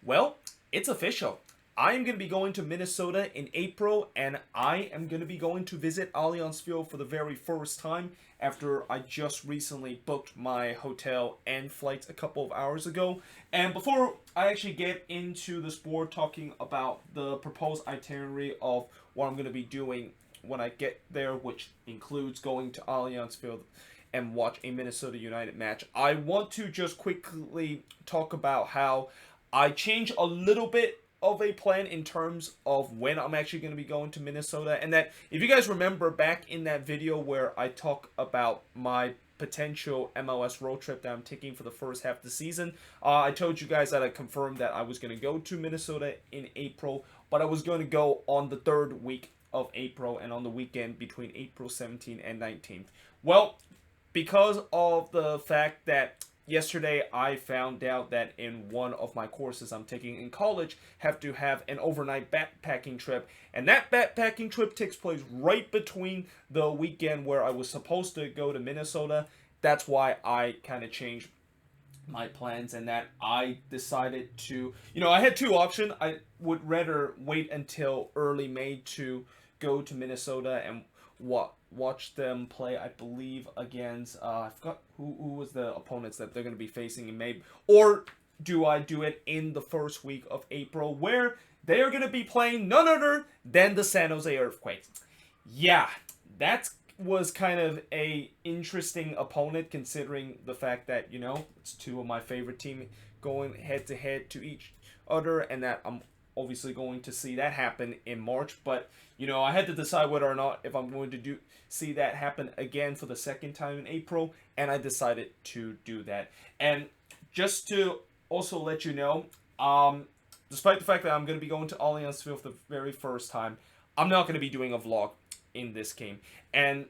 Well, it's official. I am going to be going to Minnesota in April, and I am going to be going to visit Allianz Field for the very first time after I just recently booked my hotel and flights a couple of hours ago. And before I actually get into the sport talking about the proposed itinerary of what I'm going to be doing when I get there, which includes going to Allianz Field and watch a Minnesota United match, I want to just quickly talk about how I change a little bit of a plan in terms of when I'm actually going to be going to Minnesota. And that, if you guys remember back in that video where I talk about my potential MLS road trip that I'm taking for the first half of the season, I told you guys that I confirmed that I was going to go to Minnesota in April, but I was going to go on the third week of April and on the weekend between April 17th and 19th. Well, because of the fact that yesterday I found out that in one of my courses I'm taking in college have to have an overnight backpacking trip, and that backpacking trip takes place right between the weekend where I was supposed to go to Minnesota. That's why I kind of changed my plans, and that I decided to, I had two options. I would rather wait until early May to go to Minnesota and watch them play, I believe, against, I forgot who was the opponents that they're going to be facing in May, or do I do it in the first week of April where they are going to be playing none other than the San Jose Earthquakes? Yeah, that was kind of a interesting opponent considering the fact that, it's two of my favorite teams going head to head to each other, and that I'm obviously going to see that happen in March. But I had to decide whether or not if I'm going to see that happen again for the second time in April, and I decided to do that. And just to also let you know, despite the fact that I'm going to be going to Allianz Field for the very first time, I'm not going to be doing a vlog in this game. And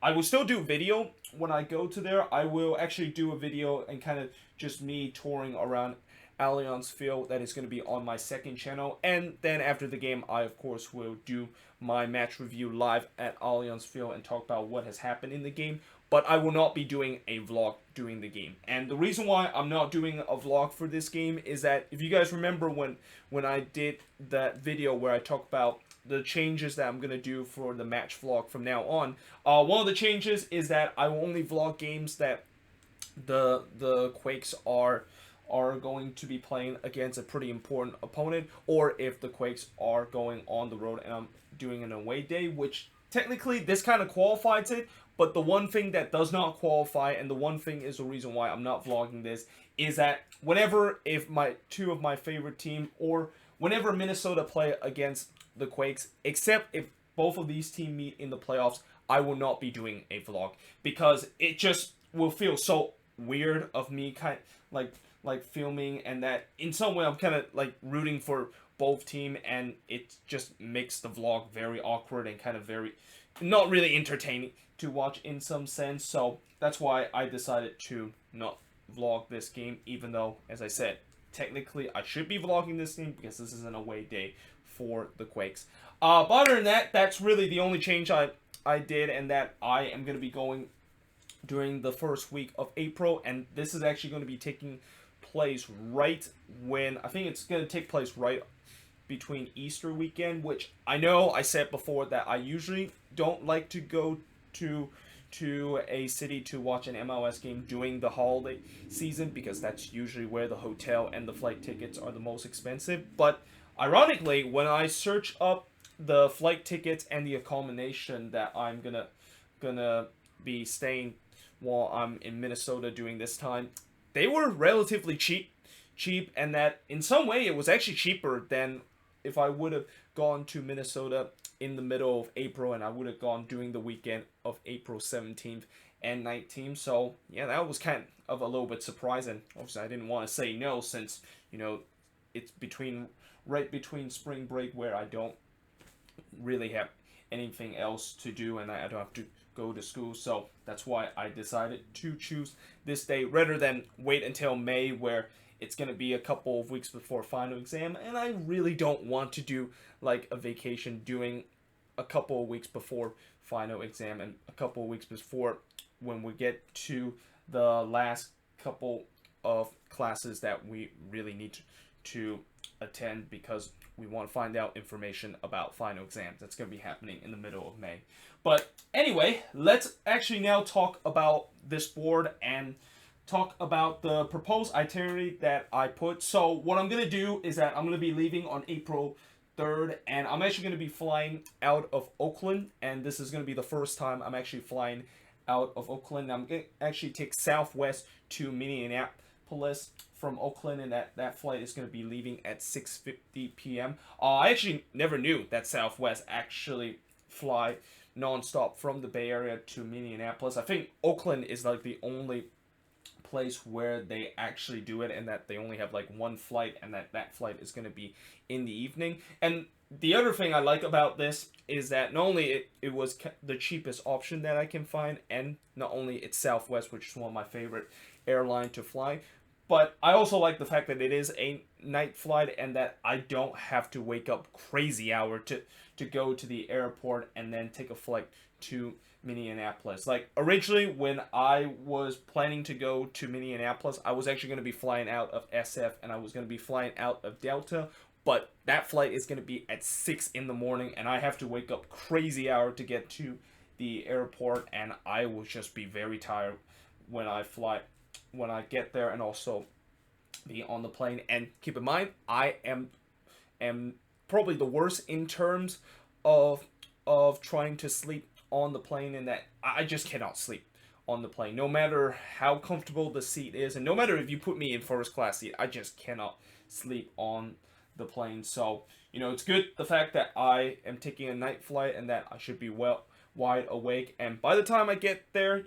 I will still do video when I go to there. I will actually do a video and kind of just me touring around Allianz Field that is going to be on my second channel. And then after the game, I of course will do my match review live at Allianz Field and talk about what has happened in the game. But I will not be doing a vlog during the game. And the reason why I'm not doing a vlog for this game is that if you guys remember when I did that video where I talked about the changes that I'm going to do for the match vlog from now on, one of the changes is that I will only vlog games that the Quakes are going to be playing against a pretty important opponent, or if the Quakes are going on the road and I'm doing an away day, which technically this kind of qualifies it. But the one thing that does not qualify, and the one thing is the reason why I'm not vlogging this, is that if two of my favorite team, or whenever Minnesota play against the Quakes, except if both of these teams meet in the playoffs, I will not be doing a vlog, because it just will feel so weird of me kind of like filming, and that in some way I'm kind of like rooting for both team, and it just makes the vlog very awkward and kind of very not really entertaining to watch in some sense. So that's why I decided to not vlog this game, even though, as I said, technically I should be vlogging this game because this is an away day for the Quakes. But other than that, that's really the only change I did, and that I am going to be going during the first week of April, and this is actually going to be taking place right when, I think it's going to take place right between Easter weekend, which I know I said before that I usually don't like to go to a city to watch an MLS game during the holiday season, because that's usually where the hotel and the flight tickets are the most expensive. But ironically, when I search up the flight tickets and the accommodation that I'm gonna be staying while I'm in Minnesota during this time, they were relatively cheap, and that in some way it was actually cheaper than if I would have gone to Minnesota in the middle of April, and I would have gone during the weekend of April 17th and 19th. So yeah, that was kind of a little bit surprising. Obviously, I didn't want to say no, since it's right between spring break where I don't really have anything else to do, and I don't have to go to school. So that's why I decided to choose this day rather than wait until May, where it's going to be a couple of weeks before final exam, and I really don't want to do like a vacation doing a couple of weeks before final exam and a couple of weeks before when we get to the last couple of classes that we really need to attend because we want to find out information about final exams. That's going to be happening in the middle of May. But anyway, let's actually now talk about this board and talk about the proposed itinerary that I put. So what I'm going to do is that I'm going to be leaving on April 3rd, and I'm actually going to be flying out of Oakland, and this is going to be the first time I'm actually flying out of Oakland. I'm going to actually take Southwest to Minneapolis from Oakland, and that flight is going to be leaving at 6:50 p.m. I actually never knew that Southwest actually fly nonstop from the Bay Area to Minneapolis. I think Oakland is like the only place where they actually do it, and that they only have like one flight, and that flight is going to be in the evening. And the other thing I like about this is that not only it was the cheapest option that I can find, and not only it's Southwest, which is one of my favorite airline to fly, but I also like the fact that it is a night flight and that I don't have to wake up crazy hour to go to the airport and then take a flight to Minneapolis. Like originally when I was planning to go to Minneapolis, I was actually going to be flying out of SF and I was going to be flying out of Delta, but that flight is going to be at 6 in the morning and I have to wake up crazy hour to get to the airport, and I will just be very tired when I get there, and also be on the plane. And keep in mind, I am probably the worst in terms of trying to sleep on the plane, in that I just cannot sleep on the plane. No matter how comfortable the seat is, and no matter if you put me in first class seat, I just cannot sleep on the plane. So, it's good the fact that I am taking a night flight and that I should be wide awake, and by the time I get there,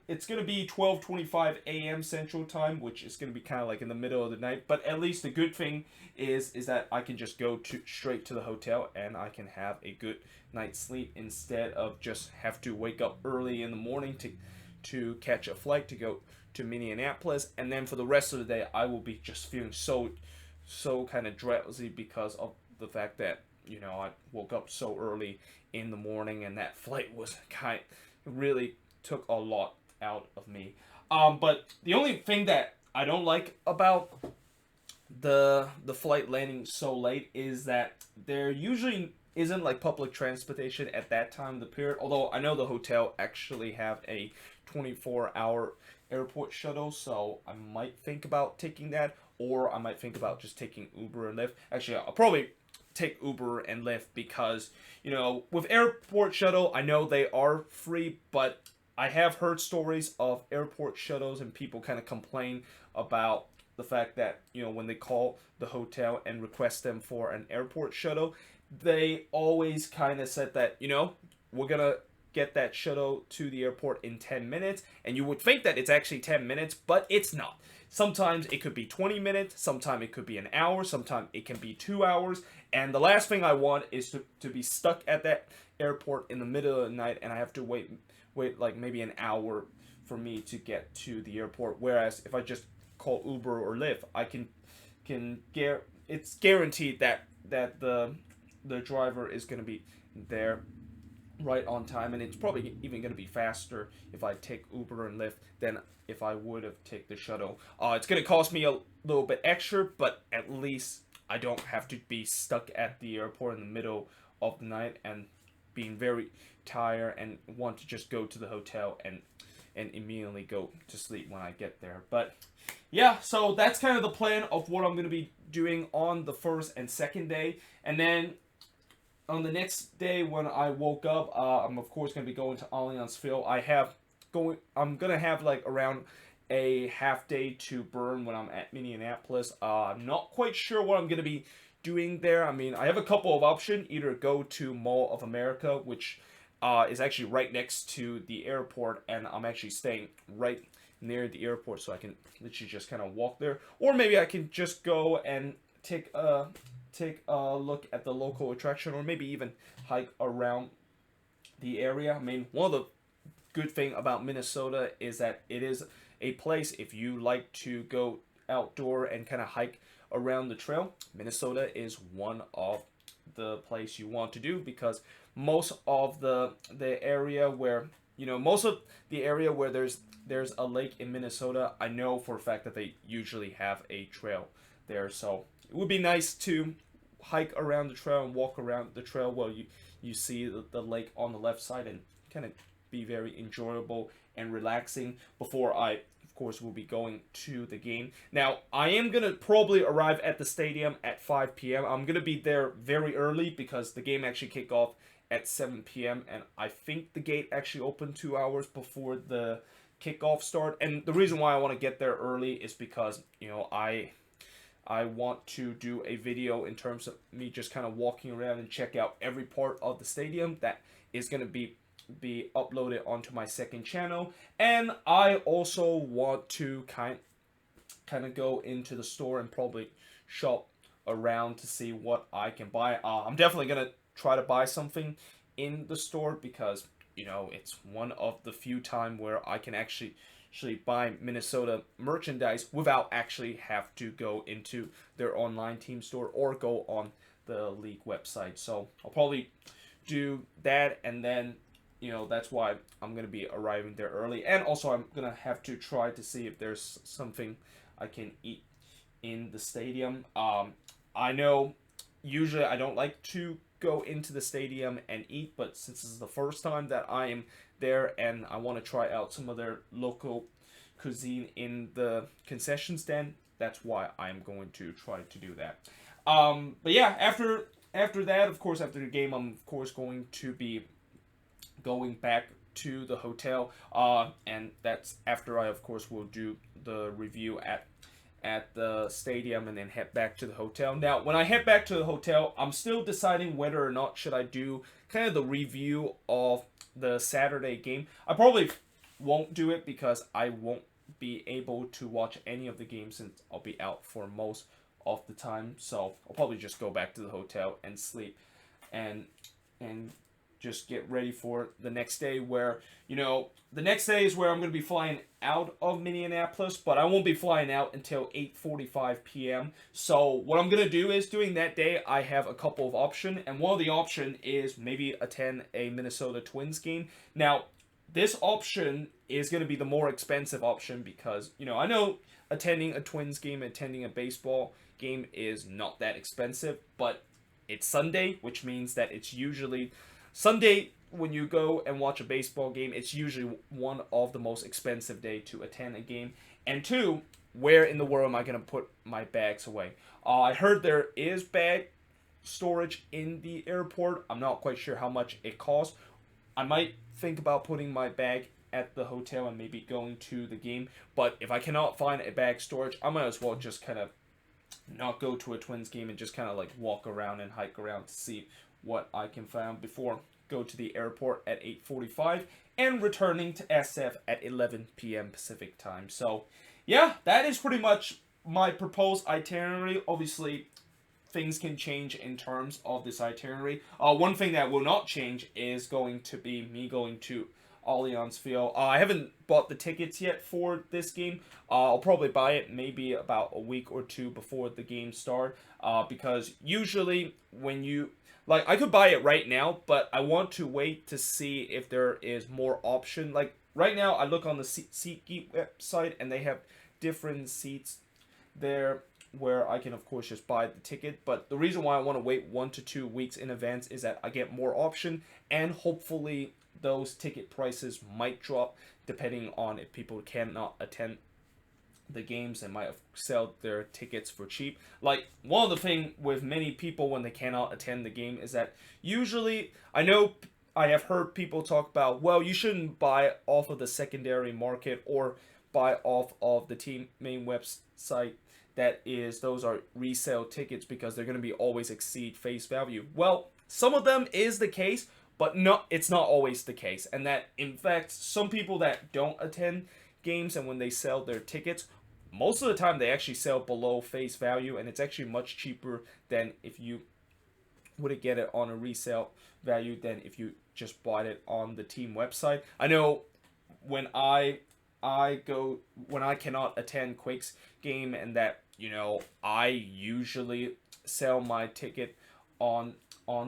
it's gonna be 12:25 a.m. Central Time, which is gonna be kind of like in the middle of the night. But at least the good thing is that I can just go straight to the hotel and I can have a good night's sleep instead of just have to wake up early in the morning to catch a flight to go to Minneapolis. And then for the rest of the day, I will be just feeling so kind of drowsy because of the fact that I woke up so early in the morning, and that flight was really took a lot out of me. But the only thing that I don't like about the flight landing so late is that there usually isn't like public transportation at that time of the period. Although I know the hotel actually have a 24-hour airport shuttle, so I might think about taking that, or I might think about just taking Uber and Lyft. Actually, I'll probably take Uber and Lyft because, with airport shuttle, I know they are free, but I have heard stories of airport shuttles and people kind of complain about the fact that, when they call the hotel and request them for an airport shuttle, they always kind of said that, we're going to get that shuttle to the airport in 10 minutes, and you would think that it's actually 10 minutes, but it's not. Sometimes it could be 20 minutes, sometimes it could be an hour, sometimes it can be 2 hours, and the last thing I want is to be stuck at that airport in the middle of the night and I have to wait like maybe an hour for me to get to the airport. Whereas if I just call Uber or Lyft, I can it's guaranteed that the driver is going to be there right on time, and it's probably even going to be faster if I take Uber and Lyft than if I would have taken the shuttle. It's going to cost me a little bit extra, but at least I don't have to be stuck at the airport in the middle of the night and being very tired and want to just go to the hotel and immediately go to sleep when I get there. But yeah, so that's kind of the plan of what I'm going to be doing on the first and second day. And then on the next day when I woke up, I'm of course going to be going to Allianz Field. I'm going to have like around a half day to burn when I'm at Minneapolis. I'm not quite sure what I'm going to be doing there. I mean, I have a couple of options. Either go to Mall of America, which is actually right next to the airport, and I'm actually staying right near the airport, so I can literally just kind of walk there. Or maybe I can just go and take a look at the local attraction, or maybe even hike around the area. I mean, one of the good thing about Minnesota is that it is a place, if you like to go outdoor and kind of hike around the trail, Minnesota is one of the place you want to do, because most of the area where there's a lake in Minnesota, I know for a fact that they usually have a trail there. So it would be nice to hike around the trail and walk around the trail while you see the lake on the left side, and kind of be very enjoyable and relaxing before I, of course, will be going to the game. Now, I am going to probably arrive at the stadium at 5 p.m. I'm going to be there very early because the game actually kicked off at 7 p.m. and I think the gate actually opened 2 hours before the kickoff start. And the reason why I want to get there early is because, you know, I want to do a video in terms of me just kind of walking around and check out every part of the stadium that is going to be uploaded onto my second channel. And I also want to kind of go into the store and probably shop around to see what I can buy. I'm definitely going to try to buy something in the store because, you know, it's one of the few time where I can actually buy Minnesota merchandise without actually have to go into their online team store or go on the league website. So I'll probably do that, and then, you know, that's why I'm going to be arriving there early. And also I'm going to have to try to see if there's something I can eat in the stadium. I know usually I don't like to go into the stadium and eat, but since this is the first time that I am there and I want to try out some of their local cuisine in the concession stand, that's why I'm going to try to do that. But yeah, after that, of course, after the game, I'm of course going to be going back to the hotel, and that's after I, of course, will do the review at the stadium and then head back to the hotel. Now, when I head back to the hotel, I'm still deciding whether or not should I do kind of the review of the Saturday game. I probably won't do it because I won't be able to watch any of the games since I'll be out for most of the time. So I'll probably just go back to the hotel and sleep and just get ready for the next day, where, you know, the next day is where I'm going to be flying out of Minneapolis, but I won't be flying out until 8:45 p.m. So what I'm going to do is, during that day, I have a couple of options, and one of the option is maybe attend a Minnesota Twins game. Now, this option is going to be the more expensive option because, you know, I know attending a Twins game, attending a baseball game is not that expensive, but it's Sunday, which means that it's usually Sunday, when you go and watch a baseball game, it's usually one of the most expensive day to attend a game. And two, where in the world am I going to put my bags away? I heard there is bag storage in the airport. I'm not quite sure how much it costs. I might think about putting my bag at the hotel and maybe going to the game. But if I cannot find a bag storage, I might as well just kind of not go to a Twins game and just kind of like walk around and hike around to see what I can find before go to the airport at 8:45 and returning to SF at 11 p.m. Pacific time. So yeah, that is pretty much my proposed itinerary. Obviously, things can change in terms of this itinerary. One thing that will not change is going to be me going to Allianz Field. I haven't bought the tickets yet for this game. I'll probably buy it maybe about a week or two before the game start, because usually when you, like, I could buy it right now, but I want to wait to see if there is more option. Like, right now, I look on the SeatGeek website, and they have different seats there where I can, of course, just buy the ticket. But the reason why I want to wait 1 to 2 weeks in advance is that I get more option, and hopefully those ticket prices might drop depending on if people cannot attend the games. They might sell their tickets for cheap. Like, one of the thing with many people when they cannot attend the game is that usually, I know I have heard people talk about, well, you shouldn't buy off of the secondary market or buy off of the team main website. That is, those are resale tickets because they're going to be always exceed face value. Well, some of them is the case, but it's not always the case. And that, in fact, some people that don't attend games and when they sell their tickets, most of the time they actually sell below face value, and it's actually much cheaper than if you would get it on a resale value than if you just bought it on the team website. I know when I cannot attend Quakes game, and that, you know, I usually sell my ticket on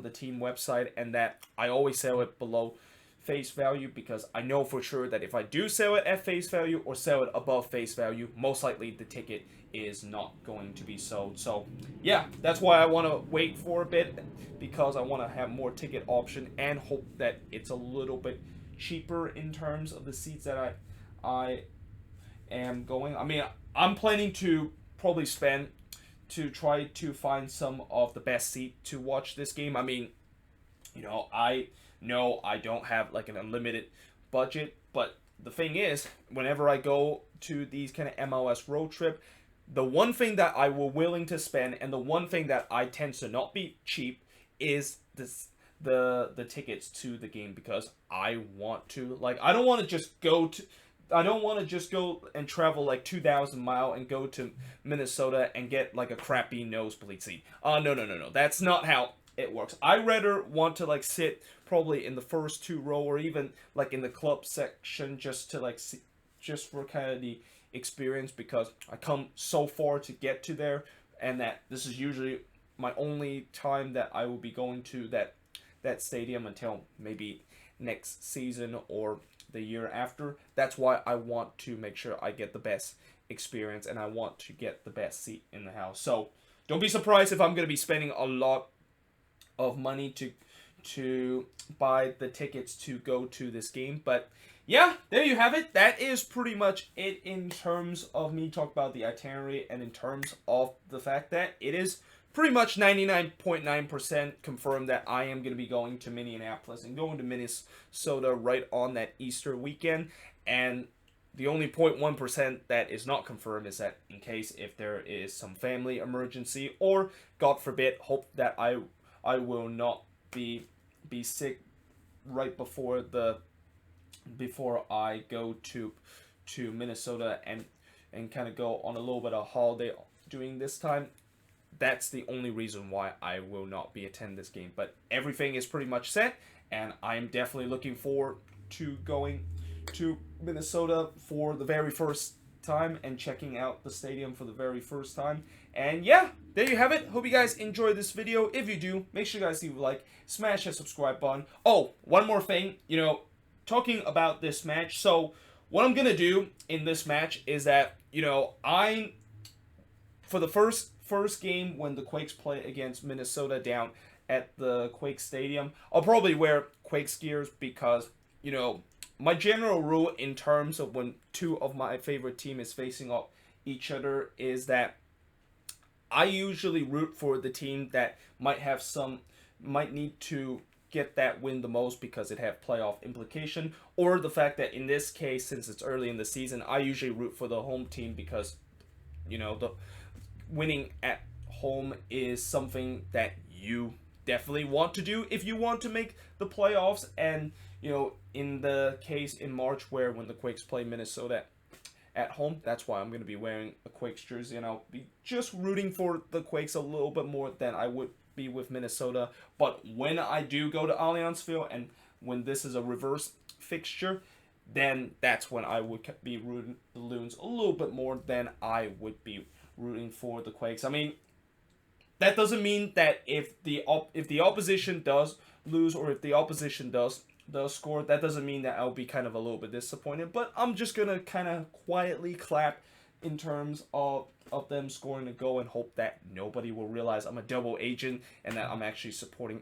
the team website, and that I always sell it below face value because I know for sure that if I do sell it at face value or sell it above face value, most likely the ticket is not going to be sold. So yeah, that's why I want to wait for a bit, because I want to have more ticket option and hope that it's a little bit cheaper in terms of the seats that I am going. I mean, I'm planning to probably spend to try to find some of the best seat to watch this game. I mean, I know I don't have like an unlimited budget, but the thing is, whenever I go to these kind of MLS road trip, the one thing that I will willing to spend, and the one thing that I tend to not be cheap, is the tickets to the game, because I want to, like, I don't want to just go and travel like 2,000 miles and go to Minnesota and get like a crappy nosebleed seat. No. That's not how it works. I rather want to like sit probably in the first two row, or even like in the club section, just to like see, just for kind of the experience, because I come so far to get to there, and that this is usually my only time that I will be going to that stadium until maybe next season or the year after. That's why I want to make sure I get the best experience, and I want to get the best seat in the house. So don't be surprised if I'm going to be spending a lot of money to buy the tickets to go to this game. But yeah, there you have it. That is pretty much it in terms of me talking about the itinerary, and in terms of the fact that it is pretty much 99.9% confirmed that I am going to be going to Minneapolis and going to Minnesota right on that Easter weekend. And the only 0.1% that is not confirmed is that in case if there is some family emergency, or God forbid, hope that I will not be sick right before I go to Minnesota and kind of go on a little bit of holiday during this time. That's the only reason why I will not be attending this game. But everything is pretty much set, and I am definitely looking forward to going to Minnesota for the very first time and checking out the stadium for the very first time. And yeah, there you have it. Hope you guys enjoyed this video. If you do, make sure you guys leave a like, smash that subscribe button. Oh, one more thing, talking about this match. So what I'm gonna do in this match is that, for the first game when the Quakes play against Minnesota down at the Quake Stadium, I'll probably wear Quakes gears, because, my general rule in terms of when two of my favorite team is facing off each other is that I usually root for the team that might need to get that win the most, because it have playoff implication, or the fact that in this case, since it's early in the season, I usually root for the home team, because, the winning at home is something that you definitely want to do if you want to make the playoffs. And in the case in March when the Quakes play Minnesota at home, that's why I'm going to be wearing a Quakes jersey, and I'll be just rooting for the Quakes a little bit more than I would be with Minnesota. But when I do go to Allianz Field, and when this is a reverse fixture, then that's when I would be rooting the Loons a little bit more than I would be rooting for the Quakes. I mean, that doesn't mean that if the opposition does lose, or if the opposition does score, that doesn't mean that I'll be kind of a little bit disappointed. But I'm just gonna kind of quietly clap in terms of them scoring a goal, and hope that nobody will realize I'm a double agent and that I'm actually supporting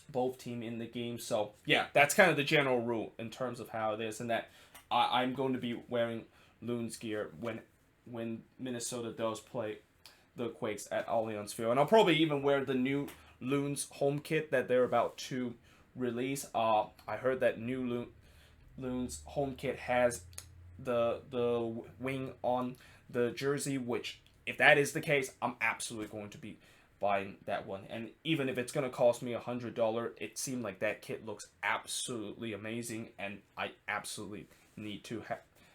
both team in the game. So yeah, that's kind of the general rule in terms of how it is, and that I'm going to be wearing Loons gear when Minnesota does play the Quakes at Allianz Field. And I'll probably even wear the new Loons home kit that they're about to release. I heard that new Loons home kit has the wing on the jersey, which, if that is the case, I'm absolutely going to be buying that one. And even if it's going to cost me $100, it seemed like that kit looks absolutely amazing, and I absolutely need to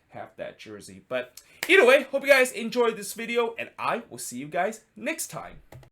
have that jersey. But either way, hope you guys enjoyed this video, and I will see you guys next time.